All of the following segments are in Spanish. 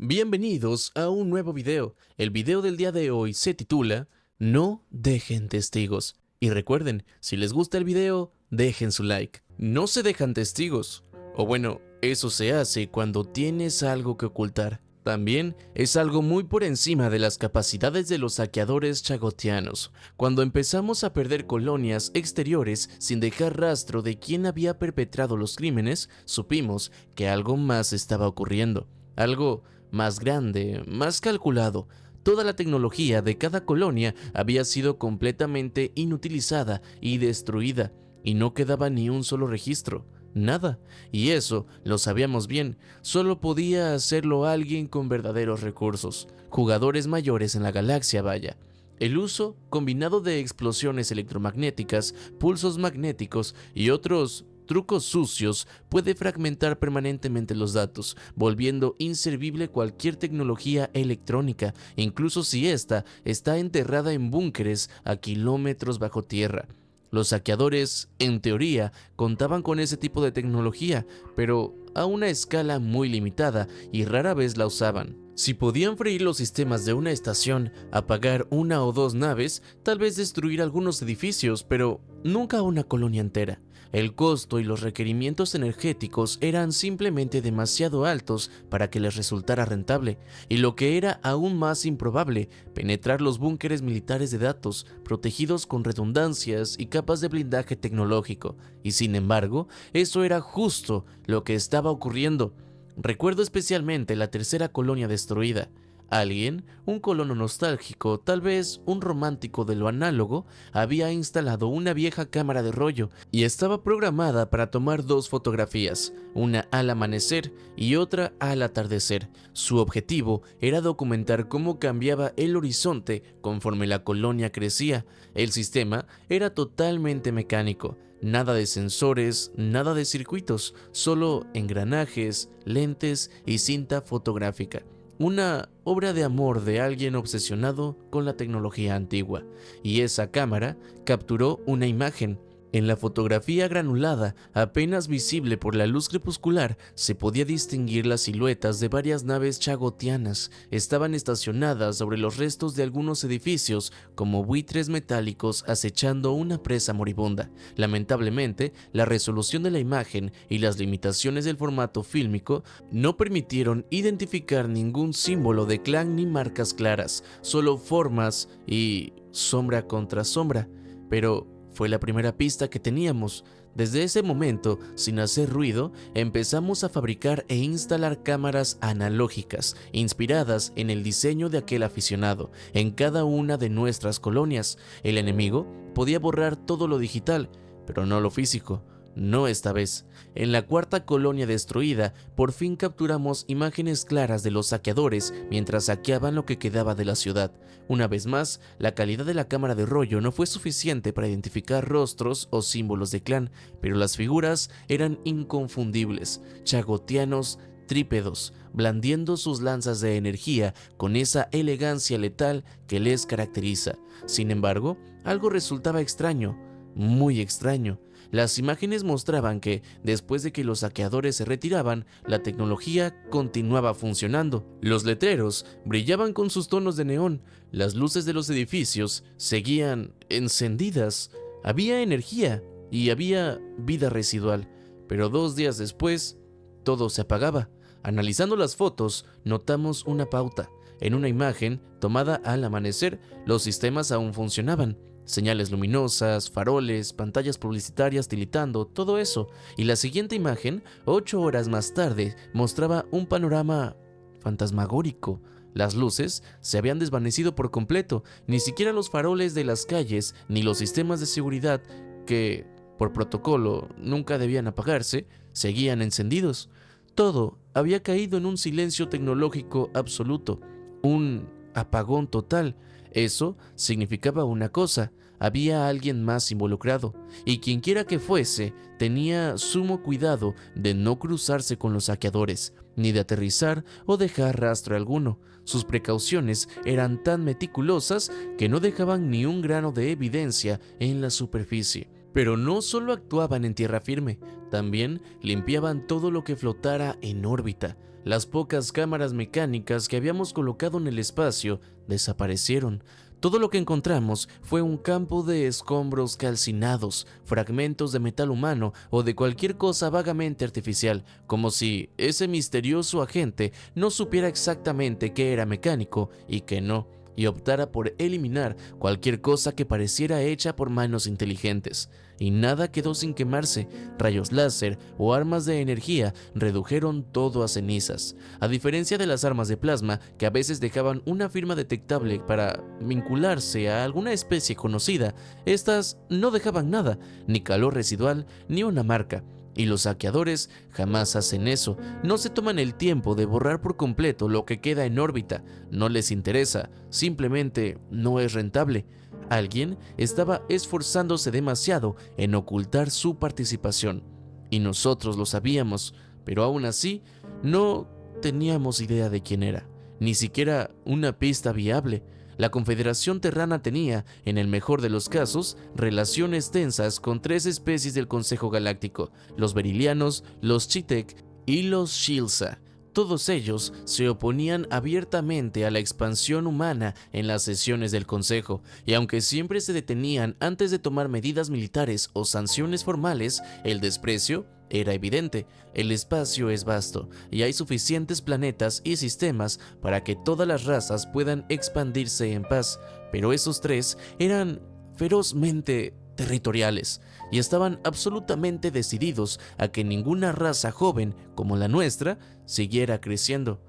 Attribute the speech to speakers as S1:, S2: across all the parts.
S1: Bienvenidos a un nuevo video. El video del día de hoy se titula No dejen testigos. Y recuerden, si les gusta el video, dejen su like. No se dejan testigos. O bueno, eso se hace cuando tienes algo que ocultar. También es algo muy por encima de las capacidades de los saqueadores chagotianos. Cuando empezamos a perder colonias exteriores sin dejar rastro de quién había perpetrado los crímenes, supimos que algo más estaba ocurriendo. Algo más grande, más calculado. Toda la tecnología de cada colonia había sido completamente inutilizada y destruida, y no quedaba ni un solo registro. Nada. Y eso lo sabíamos bien. Solo podía hacerlo alguien con verdaderos recursos. Jugadores mayores en la galaxia, vaya. El uso combinado de explosiones electromagnéticas, pulsos magnéticos y otros trucos sucios puede fragmentar permanentemente los datos, volviendo inservible cualquier tecnología electrónica, incluso si ésta está enterrada en búnkeres a kilómetros bajo tierra. Los saqueadores, en teoría, contaban con ese tipo de tecnología, pero a una escala muy limitada y rara vez la usaban. Si podían freír los sistemas de una estación, apagar una o dos naves, tal vez destruir algunos edificios, pero nunca una colonia entera. El costo y los requerimientos energéticos eran simplemente demasiado altos para que les resultara rentable, y lo que era aún más improbable, penetrar los búnkeres militares de datos, protegidos con redundancias y capas de blindaje tecnológico. Y sin embargo, eso era justo lo que estaba ocurriendo. Recuerdo especialmente la tercera colonia destruida. Alguien, un colono nostálgico, tal vez un romántico de lo análogo, había instalado una vieja cámara de rollo y estaba programada para tomar dos fotografías, una al amanecer y otra al atardecer. Su objetivo era documentar cómo cambiaba el horizonte conforme la colonia crecía. El sistema era totalmente mecánico. Nada de sensores, nada de circuitos, solo engranajes, lentes y cinta fotográfica. Una obra de amor de alguien obsesionado con la tecnología antigua. Y esa cámara capturó una imagen. En la fotografía granulada, apenas visible por la luz crepuscular, se podía distinguir las siluetas de varias naves chagotianas. Estaban estacionadas sobre los restos de algunos edificios, como buitres metálicos acechando una presa moribunda. Lamentablemente, la resolución de la imagen y las limitaciones del formato fílmico no permitieron identificar ningún símbolo de clan ni marcas claras, solo formas y sombra contra sombra. Pero fue la primera pista que teníamos. Desde ese momento, sin hacer ruido, empezamos a fabricar e instalar cámaras analógicas, inspiradas en el diseño de aquel aficionado, en cada una de nuestras colonias. El enemigo podía borrar todo lo digital, pero no lo físico. No esta vez. En la cuarta colonia destruida, por fin capturamos imágenes claras de los saqueadores mientras saqueaban lo que quedaba de la ciudad. Una vez más, la calidad de la cámara de rollo no fue suficiente para identificar rostros o símbolos de clan, pero las figuras eran inconfundibles, chagotianos trípedos, blandiendo sus lanzas de energía con esa elegancia letal que les caracteriza. Sin embargo, algo resultaba extraño, muy extraño. Las imágenes mostraban que, después de que los saqueadores se retiraban, la tecnología continuaba funcionando. Los letreros brillaban con sus tonos de neón, las luces de los edificios seguían encendidas, había energía y había vida residual. Pero 2 días después, todo se apagaba. Analizando las fotos, notamos una pauta. En una imagen tomada al amanecer, los sistemas aún funcionaban. Señales luminosas, faroles, pantallas publicitarias tiritando, todo eso. Y la siguiente imagen, 8 horas más tarde, mostraba un panorama fantasmagórico. Las luces se habían desvanecido por completo, ni siquiera los faroles de las calles ni los sistemas de seguridad, que, por protocolo, nunca debían apagarse, seguían encendidos. Todo había caído en un silencio tecnológico absoluto, un apagón total. Eso significaba una cosa: había alguien más involucrado, y quienquiera que fuese, tenía sumo cuidado de no cruzarse con los saqueadores, ni de aterrizar o dejar rastro alguno. Sus precauciones eran tan meticulosas que no dejaban ni un grano de evidencia en la superficie. Pero no solo actuaban en tierra firme, también limpiaban todo lo que flotara en órbita. Las pocas cámaras mecánicas que habíamos colocado en el espacio desaparecieron. Todo lo que encontramos fue un campo de escombros calcinados, fragmentos de metal humano o de cualquier cosa vagamente artificial, como si ese misterioso agente no supiera exactamente qué era mecánico y qué no, y optara por eliminar cualquier cosa que pareciera hecha por manos inteligentes. Y nada quedó sin quemarse. Rayos láser o armas de energía redujeron todo a cenizas. A diferencia de las armas de plasma, que a veces dejaban una firma detectable para vincularse a alguna especie conocida, estas no dejaban nada, ni calor residual, ni una marca. Y los saqueadores jamás hacen eso, no se toman el tiempo de borrar por completo lo que queda en órbita, no les interesa, simplemente no es rentable. Alguien estaba esforzándose demasiado en ocultar su participación, y nosotros lo sabíamos, pero aún así no teníamos idea de quién era, ni siquiera una pista viable. La Confederación Terrana tenía, en el mejor de los casos, relaciones tensas con 3 especies del Consejo Galáctico: los Berilianos, los Chitek y los Shilsa. Todos ellos se oponían abiertamente a la expansión humana en las sesiones del Consejo, y aunque siempre se detenían antes de tomar medidas militares o sanciones formales, el desprecio era evidente. El espacio es vasto, y hay suficientes planetas y sistemas para que todas las razas puedan expandirse en paz, pero esos 3 eran ferozmente territoriales y estaban absolutamente decididos a que ninguna raza joven como la nuestra siguiera creciendo.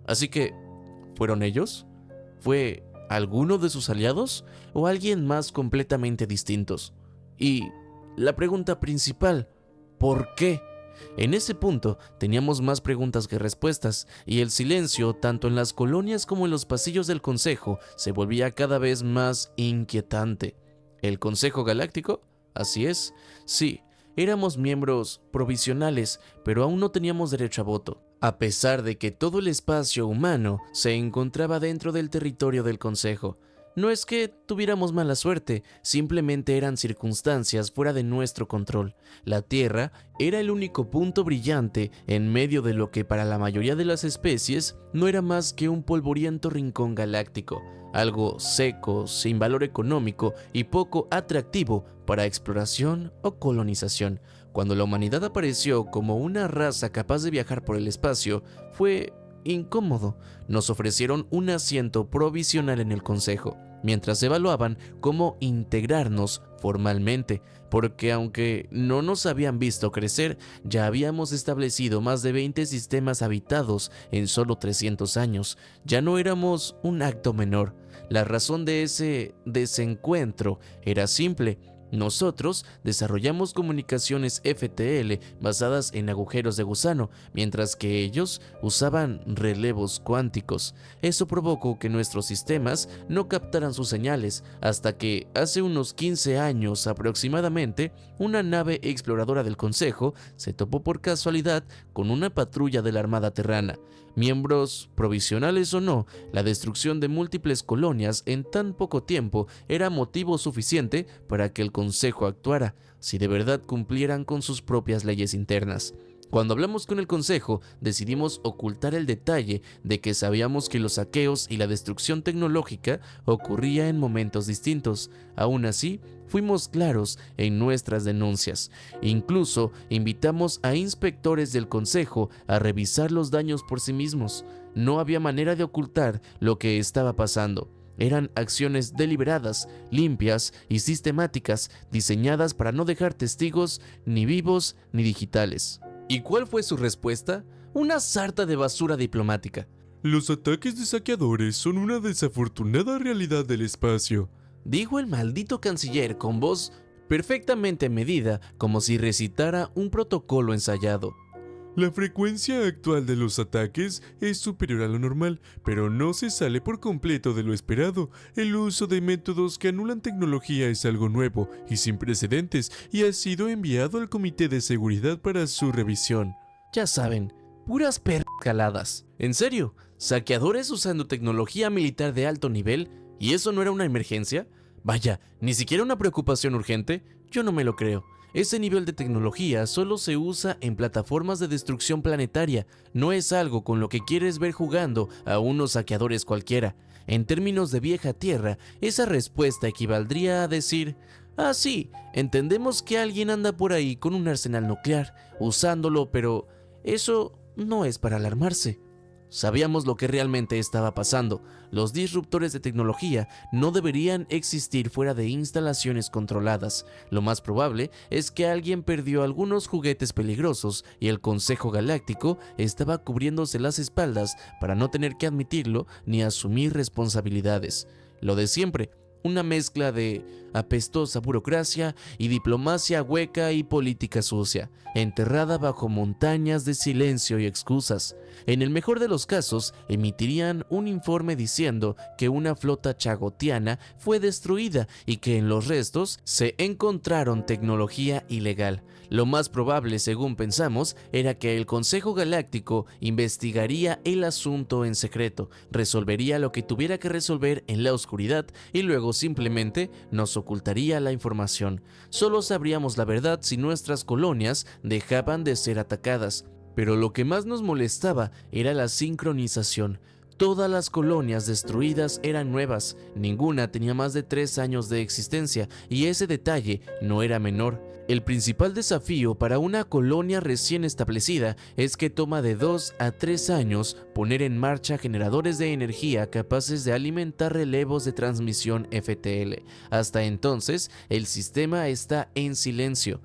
S1: Así que, ¿fueron ellos? ¿Fue alguno de sus aliados o alguien más completamente distintos? Y la pregunta principal: ¿por qué? En ese punto teníamos más preguntas que respuestas, y el silencio, tanto en las colonias como en los pasillos del Consejo, se volvía cada vez más inquietante. ¿El Consejo Galáctico? Así es, sí, éramos miembros provisionales, pero aún no teníamos derecho a voto, a pesar de que todo el espacio humano se encontraba dentro del territorio del Consejo. No es que tuviéramos mala suerte, simplemente eran circunstancias fuera de nuestro control. La Tierra era el único punto brillante en medio de lo que para la mayoría de las especies no era más que un polvoriento rincón galáctico, algo seco, sin valor económico y poco atractivo para exploración o colonización. Cuando la humanidad apareció como una raza capaz de viajar por el espacio, fue incómodo. Nos ofrecieron un asiento provisional en el Consejo, mientras evaluaban cómo integrarnos formalmente, porque aunque no nos habían visto crecer, ya habíamos establecido más de 20 sistemas habitados en solo 300 años. Ya no éramos un acto menor. La razón de ese desencuentro era simple. Nosotros desarrollamos comunicaciones FTL basadas en agujeros de gusano, mientras que ellos usaban relevos cuánticos. Eso provocó que nuestros sistemas no captaran sus señales, hasta que hace unos 15 años aproximadamente, una nave exploradora del Consejo se topó por casualidad con una patrulla de la Armada Terrana. Miembros provisionales o no, la destrucción de múltiples colonias en tan poco tiempo era motivo suficiente para que el Consejo actuara, si de verdad cumplieran con sus propias leyes internas. Cuando hablamos con el Consejo, decidimos ocultar el detalle de que sabíamos que los saqueos y la destrucción tecnológica ocurría en momentos distintos. Aún así, fuimos claros en nuestras denuncias. Incluso invitamos a inspectores del Consejo a revisar los daños por sí mismos. No había manera de ocultar lo que estaba pasando. Eran acciones deliberadas, limpias y sistemáticas, diseñadas para no dejar testigos ni vivos ni digitales. ¿Y cuál fue su respuesta? Una sarta de basura diplomática.
S2: Los ataques de saqueadores son una desafortunada realidad del espacio,
S1: dijo el maldito canciller con voz perfectamente medida, como si recitara un protocolo ensayado.
S2: La frecuencia actual de los ataques es superior a lo normal, pero no se sale por completo de lo esperado. El uso de métodos que anulan tecnología es algo nuevo y sin precedentes, y ha sido enviado al Comité de Seguridad para su revisión.
S1: Ya saben, puras caladas. ¿En serio? ¿Saqueadores usando tecnología militar de alto nivel? ¿Y eso no era una emergencia? Vaya, ¿ni siquiera una preocupación urgente? Yo no me lo creo. Ese nivel de tecnología solo se usa en plataformas de destrucción planetaria, no es algo con lo que quieres ver jugando a unos saqueadores cualquiera. En términos de vieja tierra, esa respuesta equivaldría a decir: ah, sí, entendemos que alguien anda por ahí con un arsenal nuclear, usándolo, pero eso no es para alarmarse. Sabíamos lo que realmente estaba pasando. Los disruptores de tecnología no deberían existir fuera de instalaciones controladas. Lo más probable es que alguien perdió algunos juguetes peligrosos y el Consejo Galáctico estaba cubriéndose las espaldas para no tener que admitirlo ni asumir responsabilidades. Lo de siempre. Una mezcla de apestosa burocracia y diplomacia hueca y política sucia, enterrada bajo montañas de silencio y excusas. En el mejor de los casos, emitirían un informe diciendo que una flota chagotiana fue destruida y que en los restos se encontraron tecnología ilegal. Lo más probable, según pensamos, era que el Consejo Galáctico investigaría el asunto en secreto, resolvería lo que tuviera que resolver en la oscuridad y luego simplemente nos ocultaría la información. Solo sabríamos la verdad si nuestras colonias dejaban de ser atacadas. Pero lo que más nos molestaba era la sincronización. Todas las colonias destruidas eran nuevas, ninguna tenía más de 3 años de existencia, y ese detalle no era menor. El principal desafío para una colonia recién establecida es que toma de 2 a 3 años poner en marcha generadores de energía capaces de alimentar relevos de transmisión FTL. Hasta entonces, el sistema está en silencio.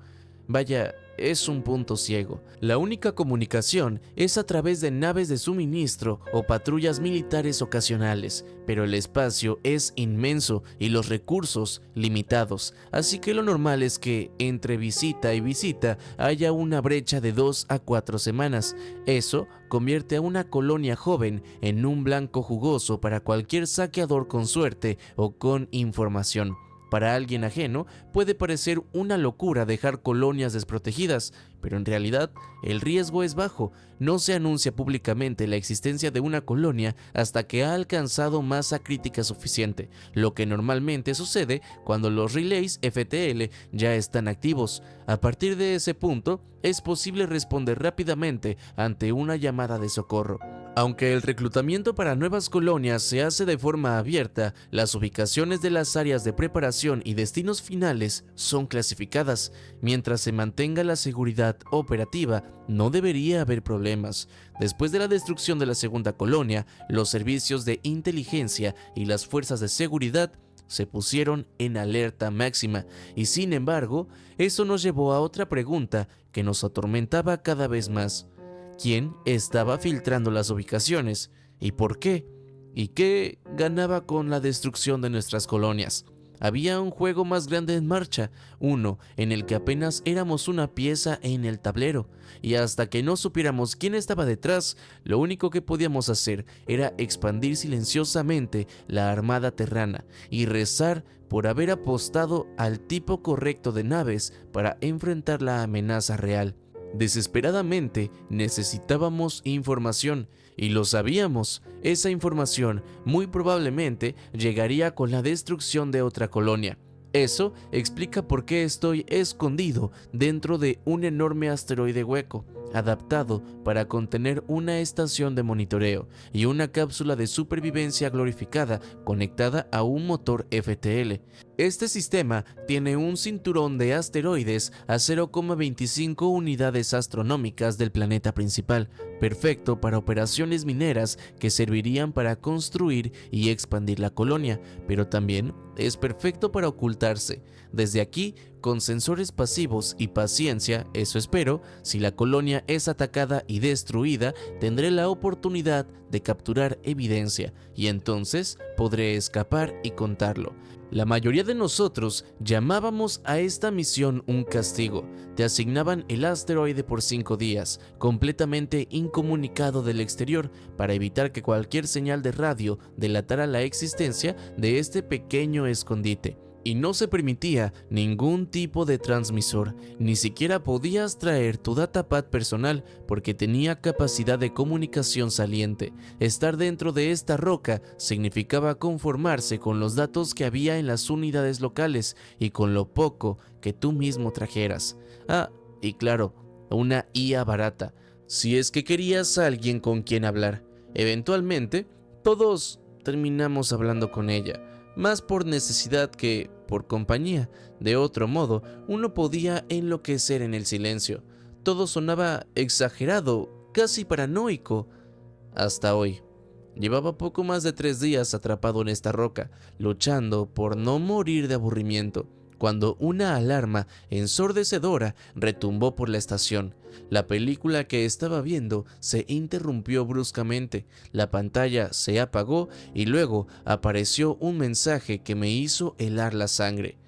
S1: Vaya, es un punto ciego. La única comunicación es a través de naves de suministro o patrullas militares ocasionales, pero el espacio es inmenso y los recursos limitados, así que lo normal es que entre visita y visita haya una brecha de 2 a 4 semanas. Eso convierte a una colonia joven en un blanco jugoso para cualquier saqueador con suerte o con información. Para alguien ajeno puede parecer una locura dejar colonias desprotegidas, pero en realidad el riesgo es bajo. No se anuncia públicamente la existencia de una colonia hasta que ha alcanzado masa crítica suficiente, lo que normalmente sucede cuando los relays FTL ya están activos. A partir de ese punto, es posible responder rápidamente ante una llamada de socorro. Aunque el reclutamiento para nuevas colonias se hace de forma abierta, las ubicaciones de las áreas de preparación y destinos finales son clasificadas. Mientras se mantenga la seguridad operativa, no debería haber problemas. Después de la destrucción de la segunda colonia, los servicios de inteligencia y las fuerzas de seguridad se pusieron en alerta máxima, y sin embargo, eso nos llevó a otra pregunta que nos atormentaba cada vez más. ¿Quién estaba filtrando las ubicaciones? ¿Y por qué? ¿Y qué ganaba con la destrucción de nuestras colonias? Había un juego más grande en marcha, uno en el que apenas éramos una pieza en el tablero, y hasta que no supiéramos quién estaba detrás, lo único que podíamos hacer era expandir silenciosamente la armada terrana y rezar por haber apostado al tipo correcto de naves para enfrentar la amenaza real. Desesperadamente necesitábamos información, y lo sabíamos. Esa información muy probablemente llegaría con la destrucción de otra colonia. Eso explica por qué estoy escondido dentro de un enorme asteroide hueco, adaptado para contener una estación de monitoreo y una cápsula de supervivencia glorificada conectada a un motor FTL. Este sistema tiene un cinturón de asteroides a 0,25 unidades astronómicas del planeta principal, perfecto para operaciones mineras que servirían para construir y expandir la colonia, pero también es perfecto para ocultarse. Desde aquí, con sensores pasivos y paciencia, eso espero, si la colonia es atacada y destruida, tendré la oportunidad de capturar evidencia, y entonces podré escapar y contarlo. La mayoría de nosotros llamábamos a esta misión un castigo. Te asignaban el asteroide por 5 días, completamente incomunicado del exterior, para evitar que cualquier señal de radio delatara la existencia de este pequeño escondite. y no se permitía ningún tipo de transmisor, ni siquiera podías traer tu datapad personal porque tenía capacidad de comunicación saliente. Estar dentro de esta roca significaba conformarse con los datos que había en las unidades locales y con lo poco que tú mismo trajeras. Ah, y claro, una IA barata, si es que querías a alguien con quien hablar. Eventualmente, todos terminamos hablando con ella, más por necesidad que por compañía. De otro modo, uno podía enloquecer en el silencio. Todo sonaba exagerado, casi paranoico. Hasta hoy. Llevaba poco más de 3 días atrapado en esta roca, luchando por no morir de aburrimiento, cuando una alarma ensordecedora retumbó por la estación. La película que estaba viendo se interrumpió bruscamente, la pantalla se apagó y luego apareció un mensaje que me hizo helar la sangre.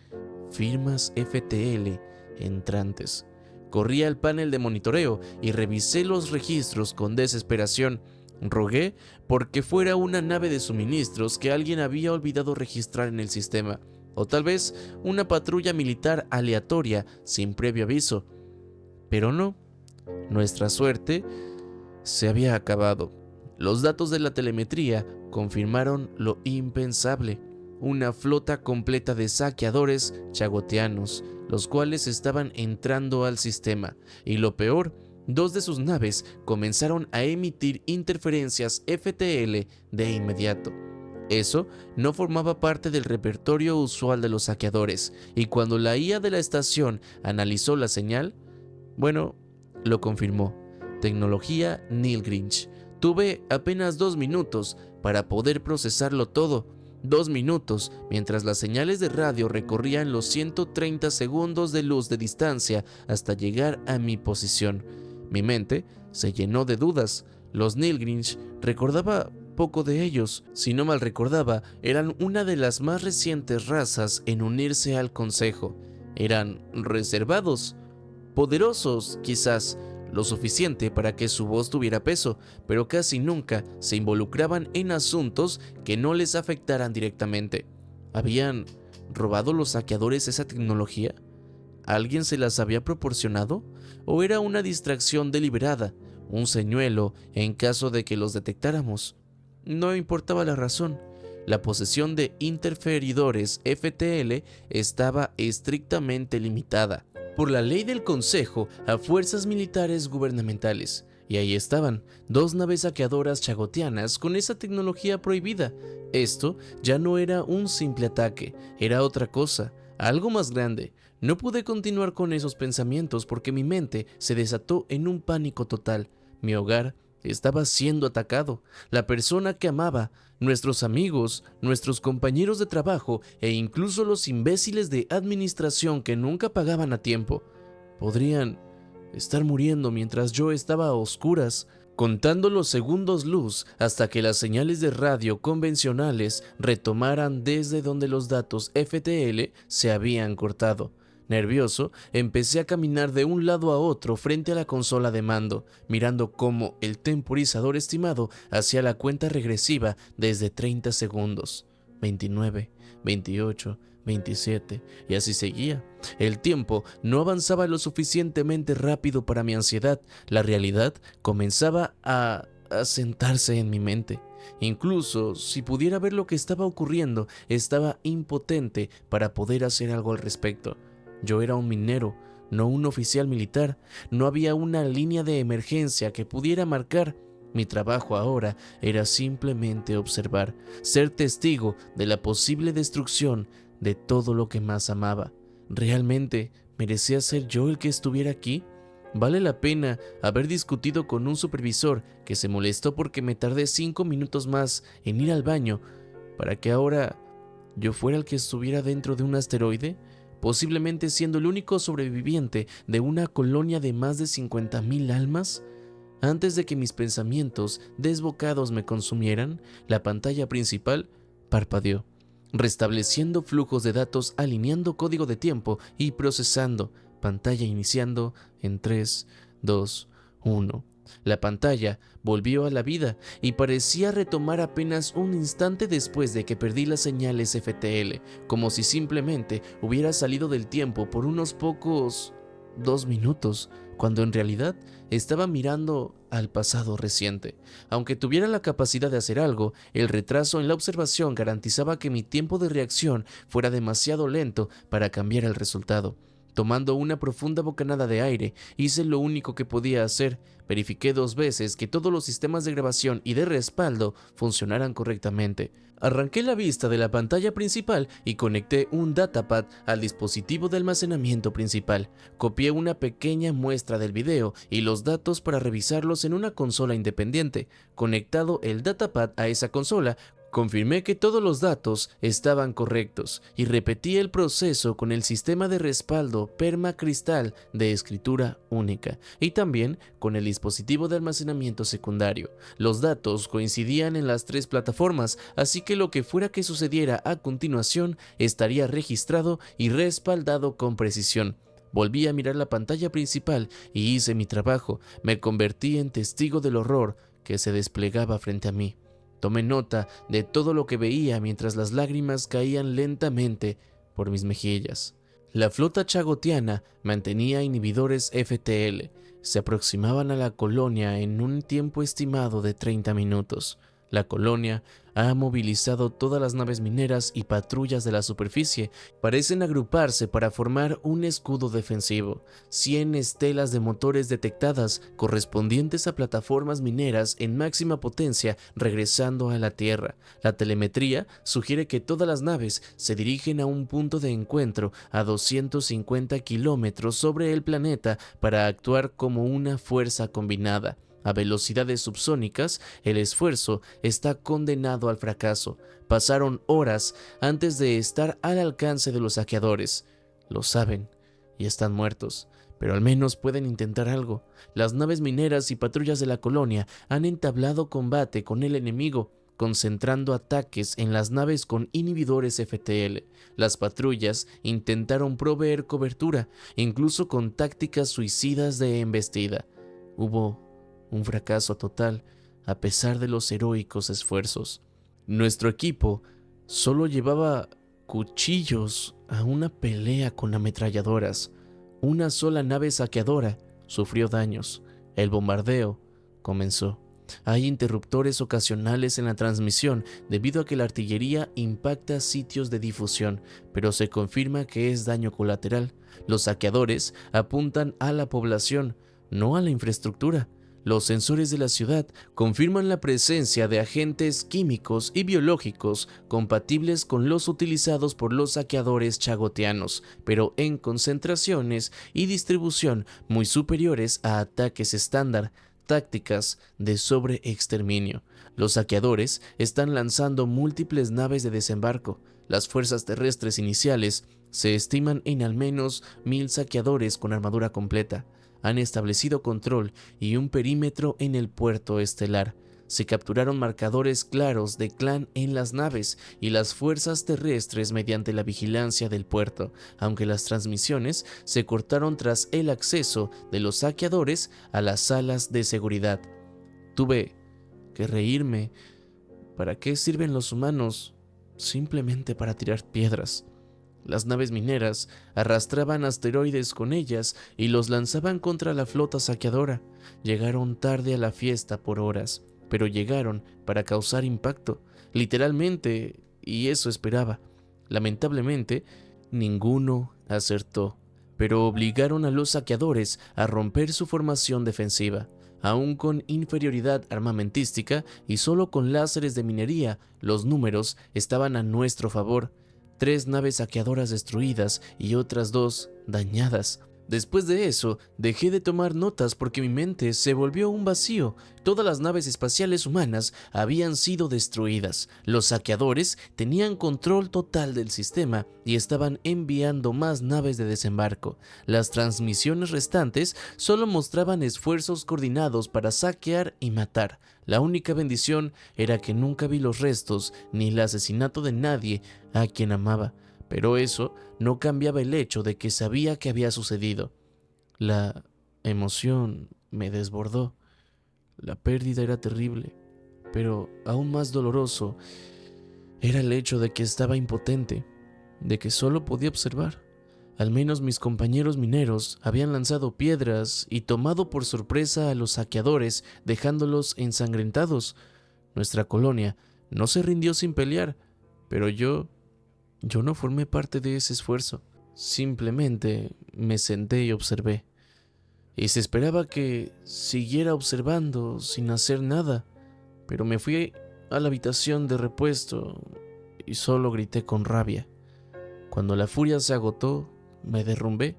S1: Firmas FTL entrantes. Corrí al panel de monitoreo y revisé los registros con desesperación. Rogué porque fuera una nave de suministros que alguien había olvidado registrar en el sistema, o tal vez una patrulla militar aleatoria sin previo aviso. Pero no, nuestra suerte se había acabado. Los datos de la telemetría confirmaron lo impensable: una flota completa de saqueadores chagoteanos, los cuales estaban entrando al sistema, y lo peor, 2 de sus naves comenzaron a emitir interferencias FTL de inmediato. Eso no formaba parte del repertorio usual de los saqueadores, y cuando la IA de la estación analizó la señal, bueno, lo confirmó. Tecnología Neil Grinch. Tuve apenas 2 minutos para poder procesarlo todo. 2 minutos mientras las señales de radio recorrían los 130 segundos de luz de distancia hasta llegar a mi posición. Mi mente se llenó de dudas. Los Neil Grinch, recordaba poco de ellos. Si no mal recordaba, eran una de las más recientes razas en unirse al Consejo. Eran reservados, poderosos quizás, lo suficiente para que su voz tuviera peso, pero casi nunca se involucraban en asuntos que no les afectaran directamente. ¿Habían robado los saqueadores esa tecnología? ¿Alguien se las había proporcionado? ¿O era una distracción deliberada, un señuelo en caso de que los detectáramos? No importaba la razón. La posesión de interferidores FTL estaba estrictamente limitada por la ley del Consejo a fuerzas militares gubernamentales. Y ahí estaban, 2 naves saqueadoras chagotianas con esa tecnología prohibida. Esto ya no era un simple ataque, era otra cosa, algo más grande. No pude continuar con esos pensamientos porque mi mente se desató en un pánico total. Mi hogar estaba siendo atacado. La persona que amaba, nuestros amigos, nuestros compañeros de trabajo e incluso los imbéciles de administración que nunca pagaban a tiempo, podrían estar muriendo mientras yo estaba a oscuras, contando los segundos luz hasta que las señales de radio convencionales retomaran desde donde los datos FTL se habían cortado. Nervioso, empecé a caminar de un lado a otro frente a la consola de mando, mirando cómo el temporizador estimado hacía la cuenta regresiva desde 30 segundos, 29, 28, 27, y así seguía. El tiempo no avanzaba lo suficientemente rápido para mi ansiedad. La realidad comenzaba a asentarse en mi mente. Incluso si pudiera ver lo que estaba ocurriendo, estaba impotente para poder hacer algo al respecto. Yo era un minero, no un oficial militar. No había una línea de emergencia que pudiera marcar. Mi trabajo ahora era simplemente observar, ser testigo de la posible destrucción de todo lo que más amaba. ¿Realmente merecía ser yo el que estuviera aquí? ¿Vale la pena haber discutido con un supervisor que se molestó porque me tardé 5 minutos más en ir al baño para que ahora yo fuera el que estuviera dentro de un asteroide? Posiblemente siendo el único sobreviviente de una colonia de más de 50,000 almas. Antes de que mis pensamientos desbocados me consumieran, la pantalla principal parpadeó, restableciendo flujos de datos, alineando código de tiempo y procesando. Pantalla iniciando en 3, 2, 1. La pantalla volvió a la vida y parecía retomar apenas un instante después de que perdí las señales FTL, como si simplemente hubiera salido del tiempo por unos pocos 2 minutos, cuando en realidad estaba mirando al pasado reciente. Aunque tuviera la capacidad de hacer algo, el retraso en la observación garantizaba que mi tiempo de reacción fuera demasiado lento para cambiar el resultado. Tomando una profunda bocanada de aire, hice lo único que podía hacer. Verifiqué 2 veces que todos los sistemas de grabación y de respaldo funcionaran correctamente. Arranqué la vista de la pantalla principal y conecté un datapad al dispositivo de almacenamiento principal. Copié una pequeña muestra del video y los datos para revisarlos en una consola independiente. Conectado el datapad a esa consola, confirmé que todos los datos estaban correctos y repetí el proceso con el sistema de respaldo PermaCrystal de escritura única y también con el dispositivo de almacenamiento secundario. Los datos coincidían en las 3 plataformas, así que lo que fuera que sucediera a continuación estaría registrado y respaldado con precisión. Volví a mirar la pantalla principal y hice mi trabajo. Me convertí en testigo del horror que se desplegaba frente a mí. Tomé nota de todo lo que veía mientras las lágrimas caían lentamente por mis mejillas. La flota chagotiana mantenía inhibidores FTL. Se aproximaban a la colonia en un tiempo estimado de 30 minutos. La colonia ha movilizado todas las naves mineras y patrullas de la superficie. Parecen agruparse para formar un escudo defensivo. 100 estelas de motores detectadas correspondientes a plataformas mineras en máxima potencia regresando a la Tierra. La telemetría sugiere que todas las naves se dirigen a un punto de encuentro a 250 kilómetros sobre el planeta para actuar como una fuerza combinada. A velocidades subsónicas, el esfuerzo está condenado al fracaso. Pasaron horas antes de estar al alcance de los saqueadores. Lo saben y están muertos, pero al menos pueden intentar algo. Las naves mineras y patrullas de la colonia han entablado combate con el enemigo, concentrando ataques en las naves con inhibidores FTL. Las patrullas intentaron proveer cobertura, incluso con tácticas suicidas de embestida. Hubo un fracaso total, a pesar de los heroicos esfuerzos. Nuestro equipo solo llevaba cuchillos a una pelea con ametralladoras. Una sola nave saqueadora sufrió daños. El bombardeo comenzó. Hay interruptores ocasionales en la transmisión debido a que la artillería impacta sitios de difusión, pero se confirma que es daño colateral. Los saqueadores apuntan a la población, no a la infraestructura. Los sensores de la ciudad confirman la presencia de agentes químicos y biológicos compatibles con los utilizados por los saqueadores chagotianos, pero en concentraciones y distribución muy superiores a ataques estándar, tácticas de sobreexterminio. Los saqueadores están lanzando múltiples naves de desembarco. Las fuerzas terrestres iniciales se estiman en al menos 1000 saqueadores con armadura completa. Han establecido control y un perímetro en el puerto estelar. Se capturaron marcadores claros de clan en las naves y las fuerzas terrestres mediante la vigilancia del puerto, aunque las transmisiones se cortaron tras el acceso de los saqueadores a las salas de seguridad. Tuve que reírme. ¿Para qué sirven los humanos? Simplemente para tirar piedras. Las naves mineras arrastraban asteroides con ellas y los lanzaban contra la flota saqueadora. Llegaron tarde a la fiesta por horas, pero llegaron para causar impacto, literalmente, y eso esperaba. Lamentablemente, ninguno acertó, pero obligaron a los saqueadores a romper su formación defensiva. Aún con inferioridad armamentística y solo con láseres de minería, los números estaban a nuestro favor. 3 naves saqueadoras destruidas y otras 2 dañadas. Después de eso, dejé de tomar notas porque mi mente se volvió un vacío. Todas las naves espaciales humanas habían sido destruidas. Los saqueadores tenían control total del sistema y estaban enviando más naves de desembarco. Las transmisiones restantes solo mostraban esfuerzos coordinados para saquear y matar. La única bendición era que nunca vi los restos ni el asesinato de nadie a quien amaba. Pero eso no cambiaba el hecho de que sabía que había sucedido. La emoción me desbordó. La pérdida era terrible, pero aún más doloroso era el hecho de que estaba impotente, de que solo podía observar. Al menos mis compañeros mineros habían lanzado piedras y tomado por sorpresa a los saqueadores, dejándolos ensangrentados. Nuestra colonia no se rindió sin pelear, pero yo no formé parte de ese esfuerzo. Simplemente me senté y observé. Y se esperaba que siguiera observando sin hacer nada, pero me fui a la habitación de repuesto y solo grité con rabia. Cuando la furia se agotó, me derrumbé.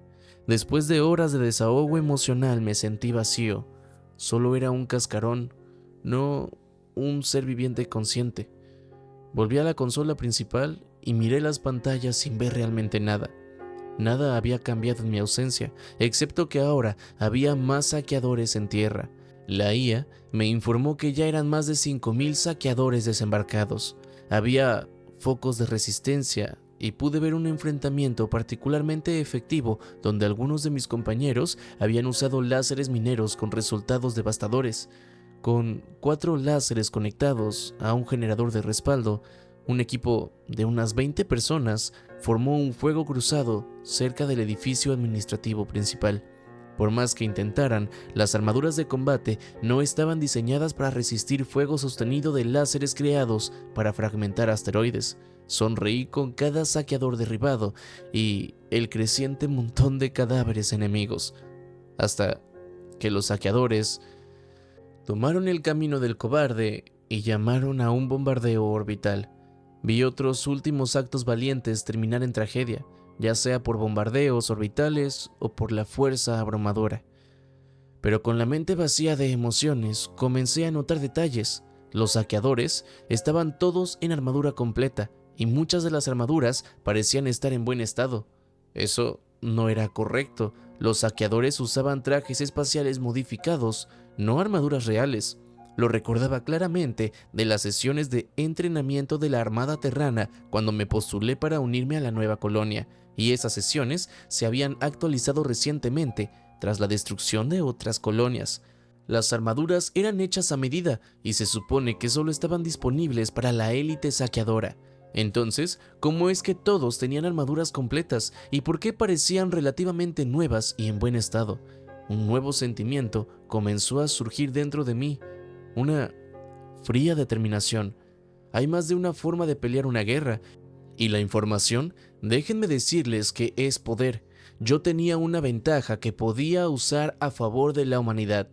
S1: Después de horas de desahogo emocional me sentí vacío. Solo era un cascarón, no un ser viviente consciente. Volví a la consola principal y miré las pantallas sin ver realmente nada. Nada había cambiado en mi ausencia, excepto que ahora había más saqueadores en tierra. La IA me informó que ya eran más de 5,000 saqueadores desembarcados. Había focos de resistencia y pude ver un enfrentamiento particularmente efectivo donde algunos de mis compañeros habían usado láseres mineros con resultados devastadores. Con 4 láseres conectados a un generador de respaldo, un equipo de unas 20 personas formó un fuego cruzado cerca del edificio administrativo principal. Por más que intentaran, las armaduras de combate no estaban diseñadas para resistir fuego sostenido de láseres creados para fragmentar asteroides. Sonreí con cada saqueador derribado y el creciente montón de cadáveres enemigos, hasta que los saqueadores tomaron el camino del cobarde y llamaron a un bombardeo orbital. Vi otros últimos actos valientes terminar en tragedia, ya sea por bombardeos orbitales o por la fuerza abrumadora. Pero con la mente vacía de emociones, comencé a notar detalles. Los saqueadores estaban todos en armadura completa, y muchas de las armaduras parecían estar en buen estado. Eso no era correcto. Los saqueadores usaban trajes espaciales modificados, no armaduras reales. Lo recordaba claramente de las sesiones de entrenamiento de la Armada Terrana cuando me postulé para unirme a la nueva colonia, y esas sesiones se habían actualizado recientemente tras la destrucción de otras colonias. Las armaduras eran hechas a medida y se supone que solo estaban disponibles para la élite saqueadora. Entonces, ¿cómo es que todos tenían armaduras completas y por qué parecían relativamente nuevas y en buen estado? Un nuevo sentimiento comenzó a surgir dentro de mí. Una fría determinación. Hay más de una forma de pelear una guerra, y la información, déjenme decirles que es poder. Yo tenía una ventaja que podía usar a favor de la humanidad: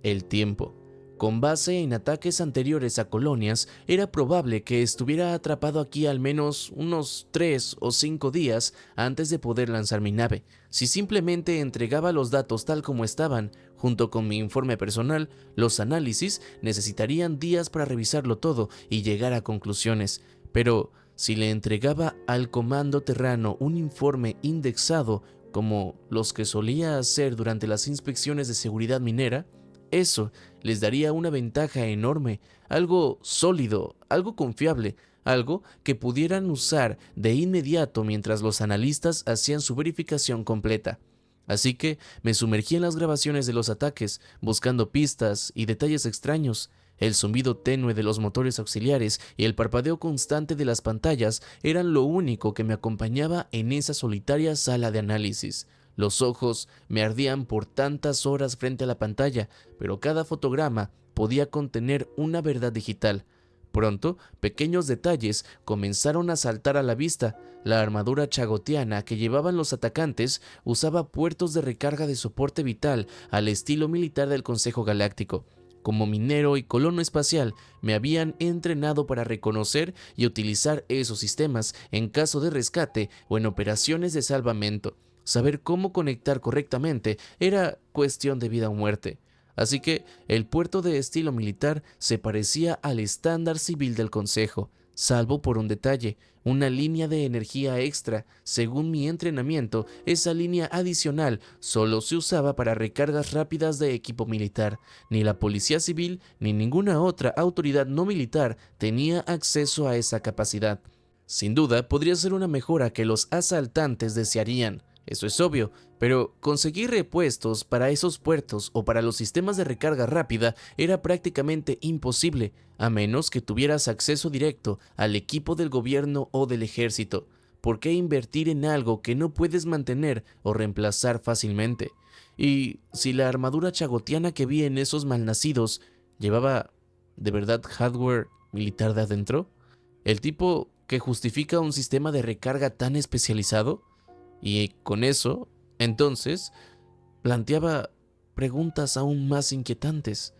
S1: el tiempo. Con base en ataques anteriores a colonias, era probable que estuviera atrapado aquí al menos unos 3 o 5 días antes de poder lanzar mi nave. Si simplemente entregaba los datos tal como estaban, junto con mi informe personal, los análisis necesitarían días para revisarlo todo y llegar a conclusiones. Pero si le entregaba al comando terrano un informe indexado, como los que solía hacer durante las inspecciones de seguridad minera, eso les daría una ventaja enorme, algo sólido, algo confiable, algo que pudieran usar de inmediato mientras los analistas hacían su verificación completa. Así que me sumergí en las grabaciones de los ataques, buscando pistas y detalles extraños. El zumbido tenue de los motores auxiliares y el parpadeo constante de las pantallas eran lo único que me acompañaba en esa solitaria sala de análisis. Los ojos me ardían por tantas horas frente a la pantalla, pero cada fotograma podía contener una verdad digital. Pronto, pequeños detalles comenzaron a saltar a la vista. La armadura chagotiana que llevaban los atacantes usaba puertos de recarga de soporte vital al estilo militar del Consejo Galáctico. Como minero y colono espacial, me habían entrenado para reconocer y utilizar esos sistemas en caso de rescate o en operaciones de salvamento. Saber cómo conectar correctamente era cuestión de vida o muerte. Así que el puerto de estilo militar se parecía al estándar civil del Consejo, salvo por un detalle: una línea de energía extra. Según mi entrenamiento, esa línea adicional solo se usaba para recargas rápidas de equipo militar. Ni la policía civil ni ninguna otra autoridad no militar tenía acceso a esa capacidad. Sin duda, podría ser una mejora que los asaltantes desearían, Eso es obvio, pero conseguir repuestos para esos puertos o para los sistemas de recarga rápida era prácticamente imposible, a menos que tuvieras acceso directo al equipo del gobierno o del ejército. ¿Por qué invertir en algo que no puedes mantener o reemplazar fácilmente? Y si la armadura chagotiana que vi en esos malnacidos llevaba de verdad hardware militar de adentro, el tipo que justifica un sistema de recarga tan especializado, y con eso, entonces, planteaba preguntas aún más inquietantes,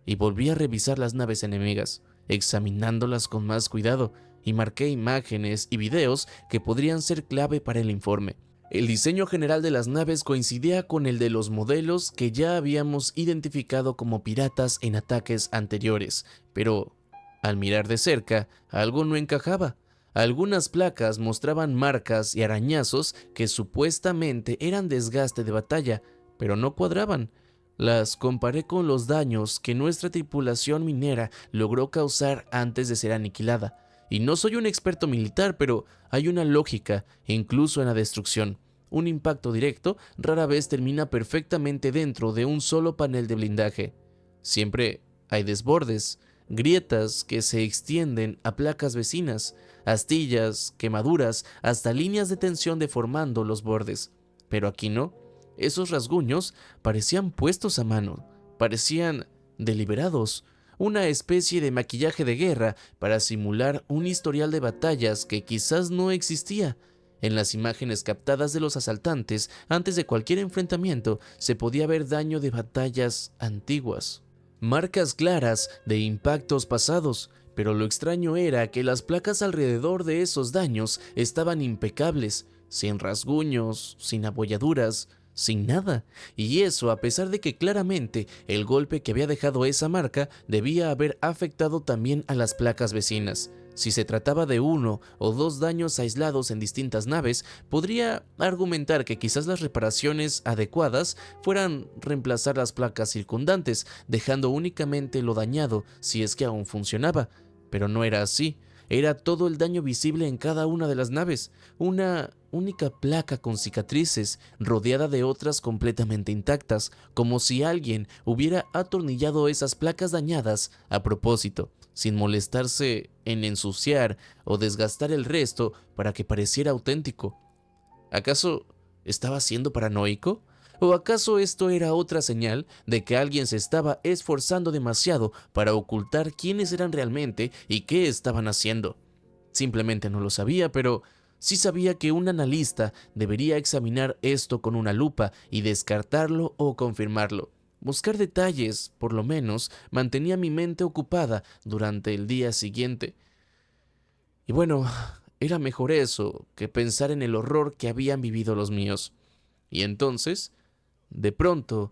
S1: y volví a revisar las naves enemigas, examinándolas con más cuidado, y marqué imágenes y videos que podrían ser clave para el informe. El diseño general de las naves coincidía con el de los modelos que ya habíamos identificado como piratas en ataques anteriores, pero al mirar de cerca, algo no encajaba. Algunas placas mostraban marcas y arañazos que supuestamente eran desgaste de batalla, pero no cuadraban. Las comparé con los daños que nuestra tripulación minera logró causar antes de ser aniquilada. Y no soy un experto militar, pero hay una lógica, incluso en la destrucción. Un impacto directo rara vez termina perfectamente dentro de un solo panel de blindaje. Siempre hay desbordes, grietas que se extienden a placas vecinas, astillas, quemaduras, hasta líneas de tensión deformando los bordes. Pero aquí no. Esos rasguños parecían puestos a mano, parecían deliberados, una especie de maquillaje de guerra para simular un historial de batallas que quizás no existía. En las imágenes captadas de los asaltantes antes de cualquier enfrentamiento se podía ver daño de batallas antiguas, marcas claras de impactos pasados, pero lo extraño era que las placas alrededor de esos daños estaban impecables, sin rasguños, sin abolladuras, sin nada, y eso a pesar de que claramente el golpe que había dejado esa marca debía haber afectado también a las placas vecinas. Si se trataba de uno o dos daños aislados en distintas naves, podría argumentar que quizás las reparaciones adecuadas fueran reemplazar las placas circundantes, dejando únicamente lo dañado si es que aún funcionaba. Pero no era así. Era todo el daño visible en cada una de las naves, una única placa con cicatrices, rodeada de otras completamente intactas, como si alguien hubiera atornillado esas placas dañadas a propósito, sin molestarse en ensuciar o desgastar el resto para que pareciera auténtico. ¿Acaso estaba siendo paranoico? ¿O acaso esto era otra señal de que alguien se estaba esforzando demasiado para ocultar quiénes eran realmente y qué estaban haciendo? Simplemente no lo sabía, pero sí sabía que un analista debería examinar esto con una lupa y descartarlo o confirmarlo. Buscar detalles, por lo menos, mantenía mi mente ocupada durante el día siguiente. Y bueno, era mejor eso que pensar en el horror que habían vivido los míos. Y entonces, de pronto,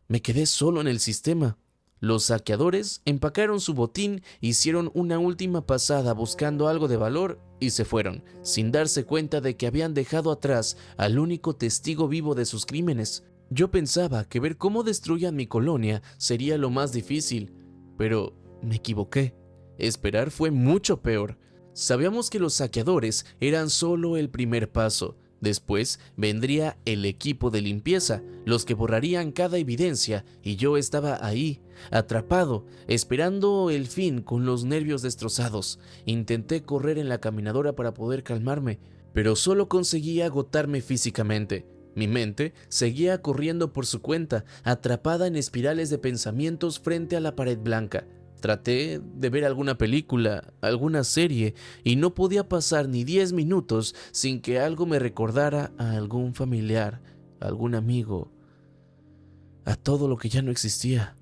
S1: me quedé solo en el sistema. Los saqueadores empacaron su botín, hicieron una última pasada buscando algo de valor y se fueron, sin darse cuenta de que habían dejado atrás al único testigo vivo de sus crímenes. Yo pensaba que ver cómo destruían mi colonia sería lo más difícil, pero me equivoqué. Esperar fue mucho peor. Sabíamos que los saqueadores eran solo el primer paso. Después vendría el equipo de limpieza, los que borrarían cada evidencia, y yo estaba ahí, atrapado, esperando el fin con los nervios destrozados. Intenté correr en la caminadora para poder calmarme, pero solo conseguía agotarme físicamente. Mi mente seguía corriendo por su cuenta, atrapada en espirales de pensamientos frente a la pared blanca. Traté de ver alguna película, alguna serie, y no podía pasar ni 10 minutos sin que algo me recordara a algún familiar, a algún amigo, a todo lo que ya no existía.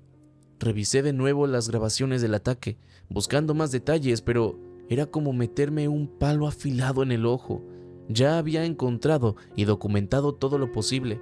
S1: Revisé de nuevo las grabaciones del ataque, buscando más detalles, pero era como meterme un palo afilado en el ojo. Ya había encontrado y documentado todo lo posible.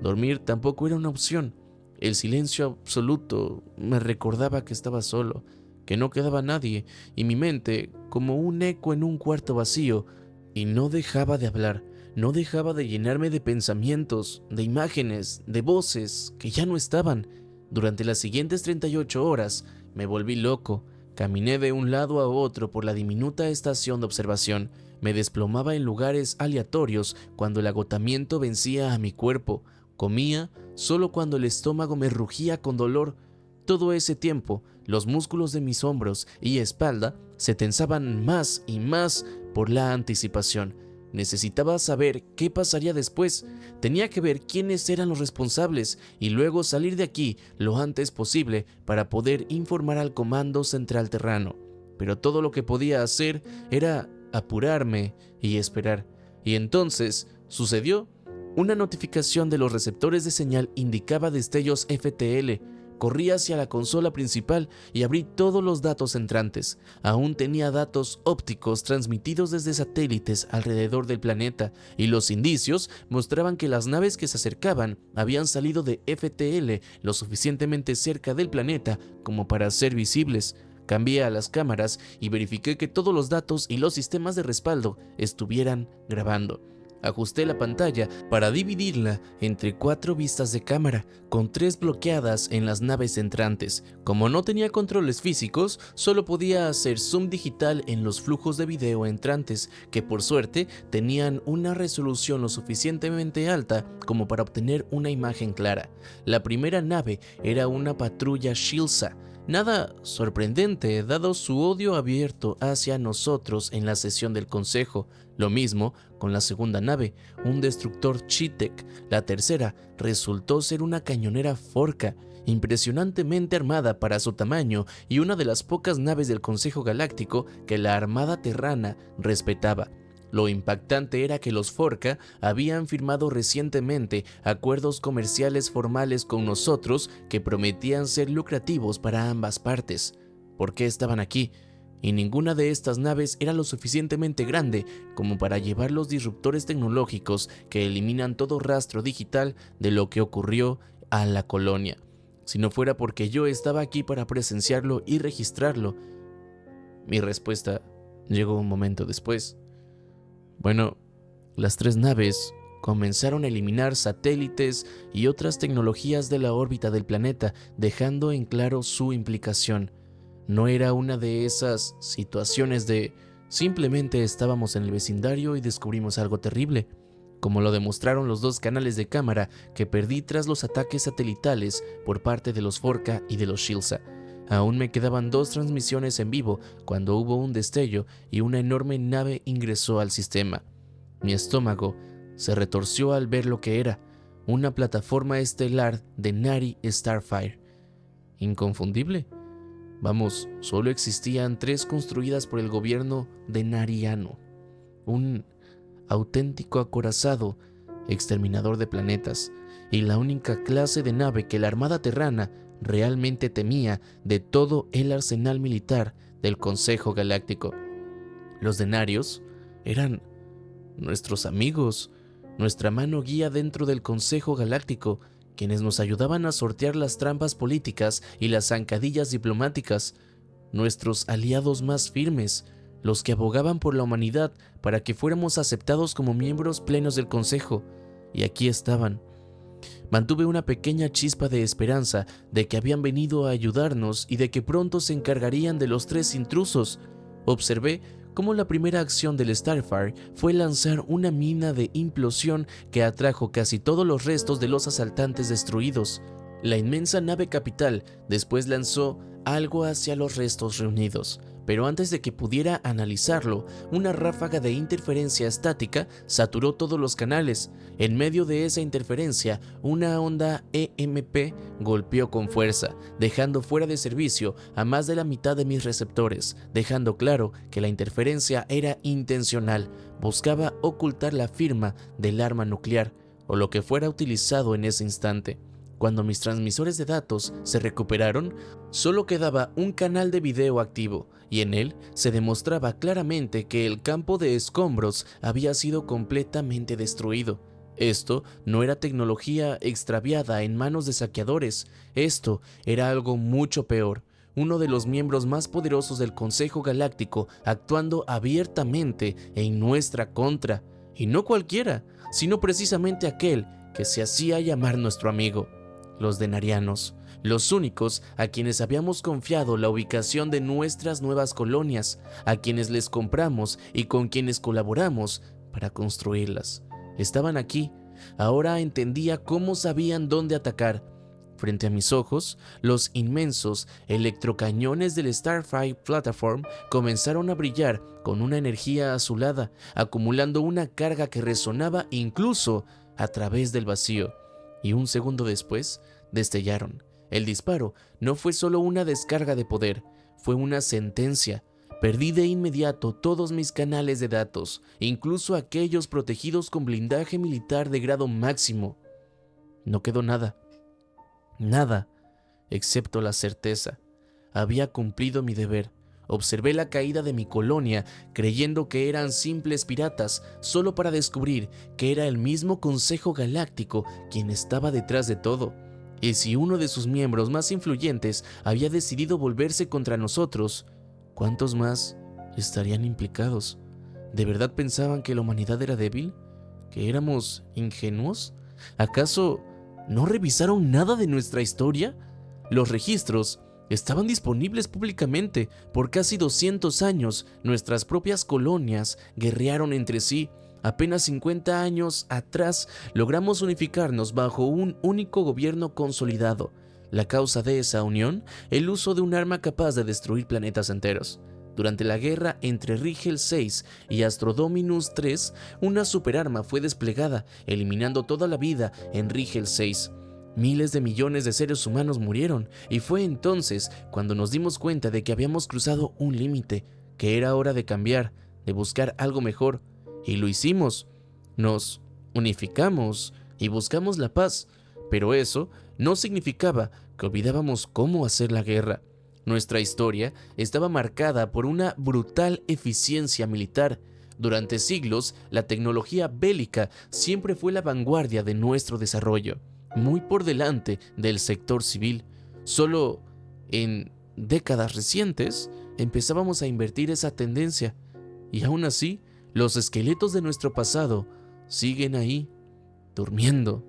S1: Dormir tampoco era una opción. El silencio absoluto me recordaba que estaba solo, que no quedaba nadie, y mi mente, como un eco en un cuarto vacío, y no dejaba de hablar, no dejaba de llenarme de pensamientos, de imágenes, de voces que ya no estaban. Durante las siguientes 38 horas me volví loco. Caminé de un lado a otro por la diminuta estación de observación. Me desplomaba en lugares aleatorios cuando el agotamiento vencía a mi cuerpo. Comía solo cuando el estómago me rugía con dolor. Todo ese tiempo, los músculos de mis hombros y espalda se tensaban más y más por la anticipación. Necesitaba saber qué pasaría después. Tenía que ver quiénes eran los responsables y luego salir de aquí lo antes posible para poder informar al Comando Central Terrano. Pero todo lo que podía hacer era apurarme y esperar. Y entonces sucedió. Una notificación de los receptores de señal indicaba destellos FTL. Corrí hacia la consola principal y abrí todos los datos entrantes. Aún tenía datos ópticos transmitidos desde satélites alrededor del planeta, y los indicios mostraban que las naves que se acercaban habían salido de FTL lo suficientemente cerca del planeta como para ser visibles. Cambié a las cámaras y verifiqué que todos los datos y los sistemas de respaldo estuvieran grabando. Ajusté la pantalla para dividirla entre 4 vistas de cámara, con 3 bloqueadas en las naves entrantes. Como no tenía controles físicos, solo podía hacer zoom digital en los flujos de video entrantes, que por suerte tenían una resolución lo suficientemente alta como para obtener una imagen clara. La primera nave era una patrulla Shilsa. Nada sorprendente, dado su odio abierto hacia nosotros en la sesión del Consejo. Lo mismo con la segunda nave, un destructor Chitek. La tercera resultó ser una cañonera Forca, impresionantemente armada para su tamaño y una de las pocas naves del Consejo Galáctico que la Armada Terrana respetaba. Lo impactante era que los Forca habían firmado recientemente acuerdos comerciales formales con nosotros que prometían ser lucrativos para ambas partes. ¿Por qué estaban aquí? Y ninguna de estas naves era lo suficientemente grande como para llevar los disruptores tecnológicos que eliminan todo rastro digital de lo que ocurrió a la colonia. Si no fuera porque yo estaba aquí para presenciarlo y registrarlo. Mi respuesta llegó un momento después. Bueno, las 3 naves comenzaron a eliminar satélites y otras tecnologías de la órbita del planeta, dejando en claro su implicación. No era una de esas situaciones de simplemente estábamos en el vecindario y descubrimos algo terrible, como lo demostraron los 2 canales de cámara que perdí tras los ataques satelitales por parte de los Forca y de los Shilsa. Aún me quedaban 2 transmisiones en vivo cuando hubo un destello y una enorme nave ingresó al sistema. Mi estómago se retorció al ver lo que era, una plataforma estelar de Nari Starfire. Inconfundible. Vamos, solo existían 3 construidas por el gobierno de Nariano. Un auténtico acorazado exterminador de planetas, y la única clase de nave que la Armada Terrana realmente temía de todo el arsenal militar del Consejo Galáctico. Los denarios eran nuestros amigos, nuestra mano guía dentro del Consejo Galáctico, quienes nos ayudaban a sortear las trampas políticas y las zancadillas diplomáticas, nuestros aliados más firmes, los que abogaban por la humanidad para que fuéramos aceptados como miembros plenos del Consejo. Y aquí estaban. Mantuve una pequeña chispa de esperanza de que habían venido a ayudarnos y de que pronto se encargarían de los 3 intrusos. Observé cómo la primera acción del Starfire fue lanzar una mina de implosión que atrajo casi todos los restos de los asaltantes destruidos. La inmensa nave capital después lanzó algo hacia los restos reunidos, pero antes de que pudiera analizarlo, una ráfaga de interferencia estática saturó todos los canales. En medio de esa interferencia, una onda EMP golpeó con fuerza, dejando fuera de servicio a más de la mitad de mis receptores, dejando claro que la interferencia era intencional, buscaba ocultar la firma del arma nuclear, o lo que fuera utilizado en ese instante. Cuando mis transmisores de datos se recuperaron, solo quedaba un canal de video activo, y en él se demostraba claramente que el campo de escombros había sido completamente destruido. Esto no era tecnología extraviada en manos de saqueadores, esto era algo mucho peor. Uno de los miembros más poderosos del Consejo Galáctico actuando abiertamente en nuestra contra. Y no cualquiera, sino precisamente aquel que se hacía llamar nuestro amigo. Los denarianos. los únicos a quienes habíamos confiado la ubicación de nuestras nuevas colonias, a quienes les compramos y con quienes colaboramos para construirlas. Estaban aquí. Ahora entendía cómo sabían dónde atacar. Frente a mis ojos, los inmensos electrocañones del Starfire Platform comenzaron a brillar con una energía azulada, acumulando una carga que resonaba incluso a través del vacío. Y un segundo después, destellaron. El disparo no fue solo una descarga de poder, fue una sentencia. Perdí de inmediato todos mis canales de datos, incluso aquellos protegidos con blindaje militar de grado máximo. No quedó nada, excepto la certeza. Había cumplido mi deber. Observé la caída de mi colonia, creyendo que eran simples piratas, solo para descubrir que era el mismo Consejo Galáctico quien estaba detrás de todo. Y si uno de sus miembros más influyentes había decidido volverse contra nosotros, ¿cuántos más estarían implicados? ¿De verdad pensaban que la humanidad era débil? ¿Que éramos ingenuos? ¿Acaso no revisaron nada de nuestra historia? Los registros estaban disponibles públicamente. Por casi 200 años, nuestras propias colonias guerrearon entre sí. Apenas 50 años atrás, logramos unificarnos bajo un único gobierno consolidado. La causa de esa unión, el uso de un arma capaz de destruir planetas enteros. Durante la guerra entre Rigel 6 y Astrodominus 3, una superarma fue desplegada, eliminando toda la vida en Rigel 6. Miles de millones de seres humanos murieron, y fue entonces cuando nos dimos cuenta de que habíamos cruzado un límite, que era hora de cambiar, de buscar algo mejor. Y lo hicimos. Nos unificamos y buscamos la paz, pero eso no significaba que olvidábamos cómo hacer la guerra. Nuestra historia estaba marcada por una brutal eficiencia militar. Durante siglos, la tecnología bélica siempre fue la vanguardia de nuestro desarrollo, muy por delante del sector civil. Solo en décadas recientes empezábamos a invertir esa tendencia, y aún así, los esqueletos de nuestro pasado siguen ahí, durmiendo,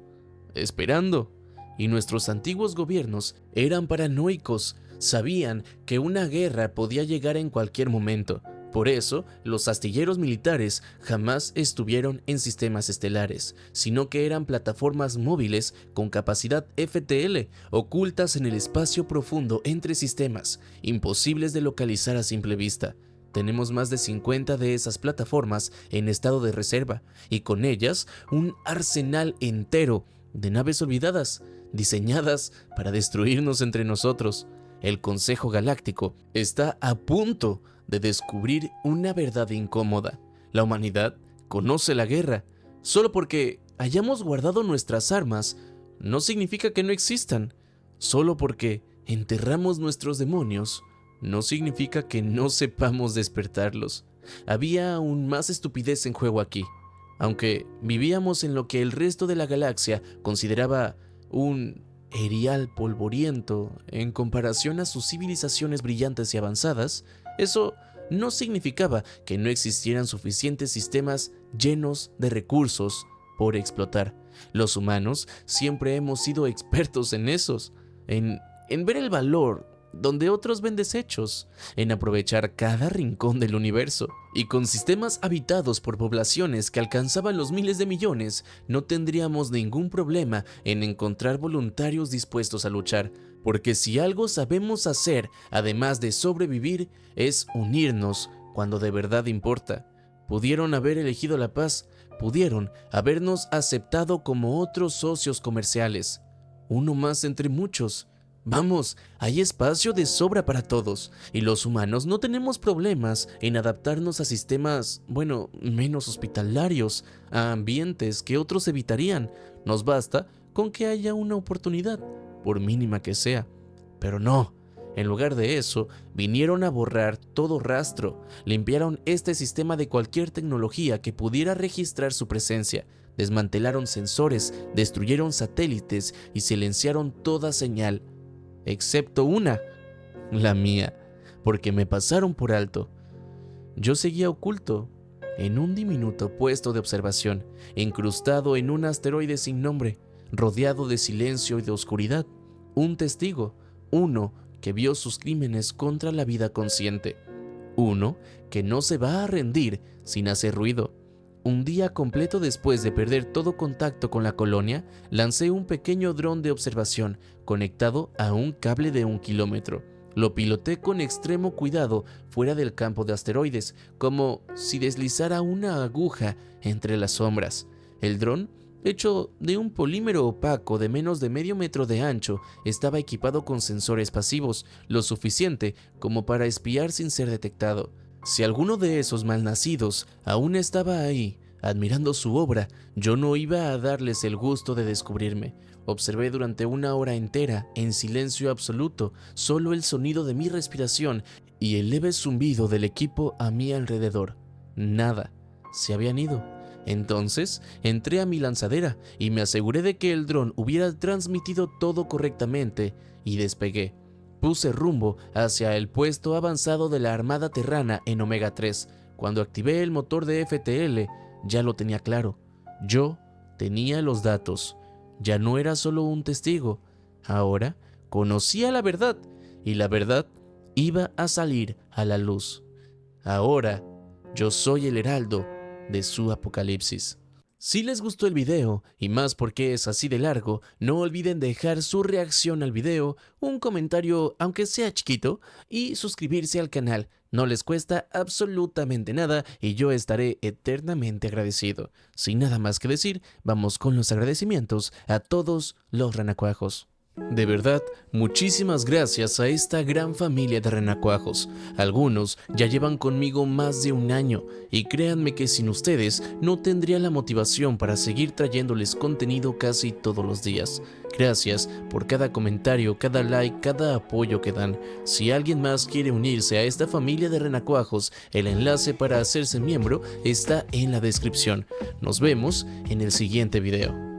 S1: esperando. Y nuestros antiguos gobiernos eran paranoicos, sabían que una guerra podía llegar en cualquier momento. Por eso, los astilleros militares jamás estuvieron en sistemas estelares, sino que eran plataformas móviles con capacidad FTL, ocultas en el espacio profundo entre sistemas, imposibles de localizar a simple vista. Tenemos más de 50 de esas plataformas en estado de reserva, y con ellas un arsenal entero de naves olvidadas, diseñadas para destruirnos entre nosotros. El Consejo Galáctico está a punto de descubrir una verdad incómoda. La humanidad conoce la guerra. Solo porque hayamos guardado nuestras armas, no significa que no existan. Solo porque enterramos nuestros demonios, no significa que no sepamos despertarlos. Había aún más estupidez en juego aquí. Aunque vivíamos en lo que el resto de la galaxia consideraba un erial polvoriento en comparación a sus civilizaciones brillantes y avanzadas, eso no significaba que no existieran suficientes sistemas llenos de recursos por explotar. Los humanos siempre hemos sido expertos en esos, en ver el valor donde otros ven desechos, en aprovechar cada rincón del universo. Y con sistemas habitados por poblaciones que alcanzaban los miles de millones, no tendríamos ningún problema en encontrar voluntarios dispuestos a luchar. Porque si algo sabemos hacer, además de sobrevivir, es unirnos cuando de verdad importa. Pudieron haber elegido la paz, pudieron habernos aceptado como otros socios comerciales. Uno más entre muchos. Vamos, hay espacio de sobra para todos, y los humanos no tenemos problemas en adaptarnos a sistemas, menos hospitalarios, a ambientes que otros evitarían. Nos basta con que haya una oportunidad, por mínima que sea. Pero no, en lugar de eso, vinieron a borrar todo rastro, limpiaron este sistema de cualquier tecnología que pudiera registrar su presencia, desmantelaron sensores, destruyeron satélites y silenciaron toda señal. Excepto una, la mía, porque me pasaron por alto. Yo seguía oculto en un diminuto puesto de observación, incrustado en un asteroide sin nombre, rodeado de silencio y de oscuridad. un testigo, uno que vio sus crímenes contra la vida consciente, uno que no se va a rendir sin hacer ruido. Un día completo después de perder todo contacto con la colonia, lancé un pequeño dron de observación conectado a un cable de 1 kilómetro. Lo piloté con extremo cuidado fuera del campo de asteroides, como si deslizara una aguja entre las sombras. El dron, hecho de un polímero opaco de menos de medio metro de ancho, estaba equipado con sensores pasivos, lo suficiente como para espiar sin ser detectado. Si alguno de esos malnacidos aún estaba ahí, admirando su obra, yo no iba a darles el gusto de descubrirme. Observé durante 1 hora entera, en silencio absoluto, solo el sonido de mi respiración y el leve zumbido del equipo a mi alrededor. Nada. Se habían ido. Entonces, entré a mi lanzadera y me aseguré de que el dron hubiera transmitido todo correctamente y despegué. Puse rumbo hacia el puesto avanzado de la Armada Terrana en Omega 3. Cuando activé el motor de FTL, ya lo tenía claro. Yo tenía los datos. Ya no era solo un testigo. Ahora conocía la verdad, y la verdad iba a salir a la luz. Ahora yo soy el heraldo de su apocalipsis. Si les gustó el video, y más porque es así de largo, no olviden dejar su reacción al video, un comentario aunque sea chiquito, y suscribirse al canal. No les cuesta absolutamente nada y yo estaré eternamente agradecido. Sin nada más que decir, vamos con los agradecimientos a todos los renacuajos. De verdad, muchísimas gracias a esta gran familia de renacuajos. Algunos ya llevan conmigo más de 1 año y créanme que sin ustedes no tendría la motivación para seguir trayéndoles contenido casi todos los días. Gracias por cada comentario, cada like, cada apoyo que dan. Si alguien más quiere unirse a esta familia de renacuajos, el enlace para hacerse miembro está en la descripción. Nos vemos en el siguiente video.